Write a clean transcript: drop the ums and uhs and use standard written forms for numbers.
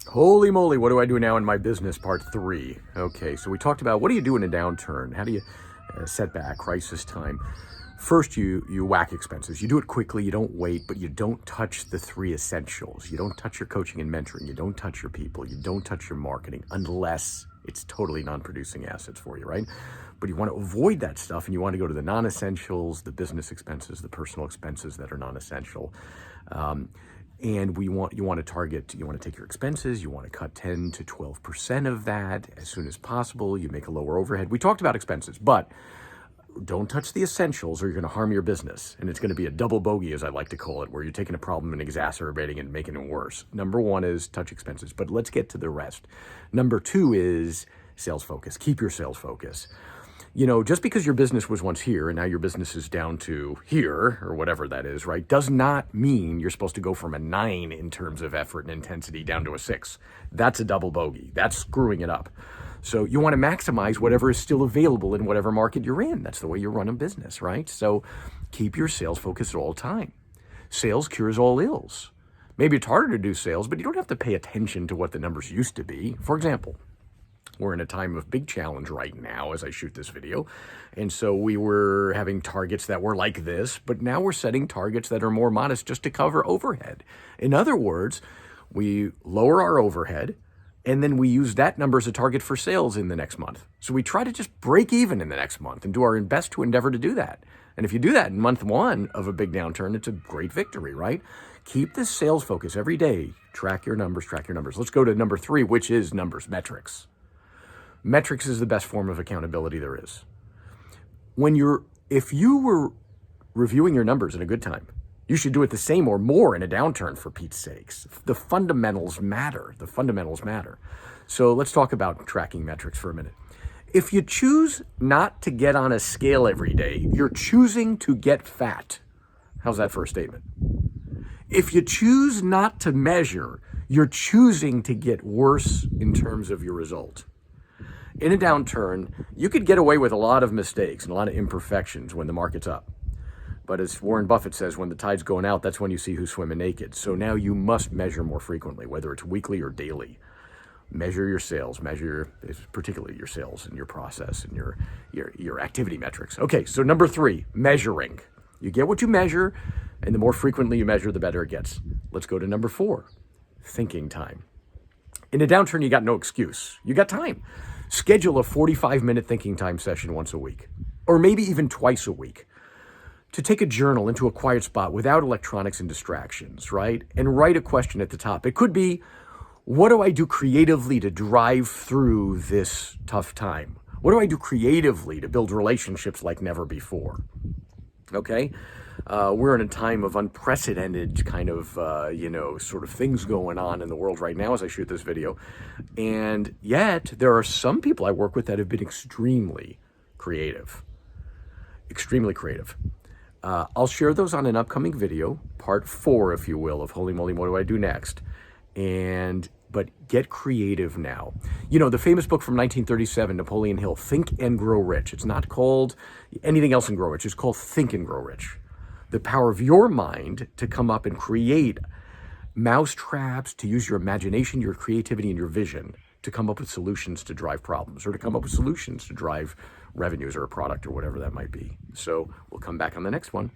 Holy moly, what do I do now in my business? Part 3. Okay, so we talked about what do you do in a downturn? How do you setback, crisis time? First, you whack expenses. You do it quickly, you don't wait, but you don't touch the 3 essentials. You don't touch your coaching and mentoring. You don't touch your people. You don't touch your marketing unless it's totally non-producing assets for you, right? But you want to avoid that stuff and you want to go to the non-essentials, the business expenses, the personal expenses that are non-essential. And you want to target, you want to take your expenses, you want to cut 10 to 12% of that as soon as possible. You make a lower overhead. We talked about expenses, but don't touch the essentials or you're going to harm your business. And it's going to be a double bogey, as I like to call it, where you're taking a problem and exacerbating it and making it worse. Number 1 is touch expenses, but let's get to the rest. Number 2 is sales focus. Keep your sales focus. You know, just because your business was once here and now your business is down to here or whatever that is, right, does not mean you're supposed to go from a 9 in terms of effort and intensity down to a 6. That's a double bogey. That's screwing it up. So you want to maximize whatever is still available in whatever market you're in. That's the way you run a business, right? So keep your sales focused all the time. Sales cures all ills. Maybe it's harder to do sales, but you don't have to pay attention to what the numbers used to be. For example, we're in a time of big challenge right now as I shoot this video. And so we were having targets that were like this, but now we're setting targets that are more modest just to cover overhead. In other words, we lower our overhead and then we use that number as a target for sales in the next month. So we try to just break even in the next month and do our best to endeavor to do that. And if you do that in month 1 of a big downturn, it's a great victory, right? Keep this sales focus every day. Track your numbers, track your numbers. Let's go to number 3, which is numbers, metrics. Metrics is the best form of accountability there is. If you were reviewing your numbers in a good time, you should do it the same or more in a downturn, for Pete's sakes. The fundamentals matter. The fundamentals matter. So let's talk about tracking metrics for a minute. If you choose not to get on a scale every day, you're choosing to get fat. How's that for a statement? If you choose not to measure, you're choosing to get worse in terms of your result. In a downturn, you could get away with a lot of mistakes and a lot of imperfections when the market's up. But as Warren Buffett says, when the tide's going out, that's when you see who's swimming naked. So now you must measure more frequently, whether it's weekly or daily. Measure your sales, particularly your sales and your process and your activity metrics. Okay, so number 3, measuring. You get what you measure, and the more frequently you measure, the better it gets. Let's go to number 4, thinking time. In a downturn, you got no excuse. You got time. Schedule a 45-minute thinking time session once a week, or maybe even twice a week, to take a journal into a quiet spot without electronics and distractions, right? And write a question at the top. It could be, what do I do creatively to drive through this tough time? What do I do creatively to build relationships like never before? Okay? We're in a time of unprecedented kind of, sort of things going on in the world right now as I shoot this video. And yet there are some people I work with that have been extremely creative. Extremely creative. I'll share those on an upcoming video, part 4, if you will, of Holy Moly, what do I do next? But get creative now. You know, the famous book from 1937, Napoleon Hill, Think and Grow Rich. It's not called anything else in Grow Rich. It's called Think and Grow Rich. The power of your mind to come up and create mousetraps, to use your imagination, your creativity, and your vision to come up with solutions to drive problems, or to come up with solutions to drive revenues or a product or whatever that might be. So we'll come back on the next one.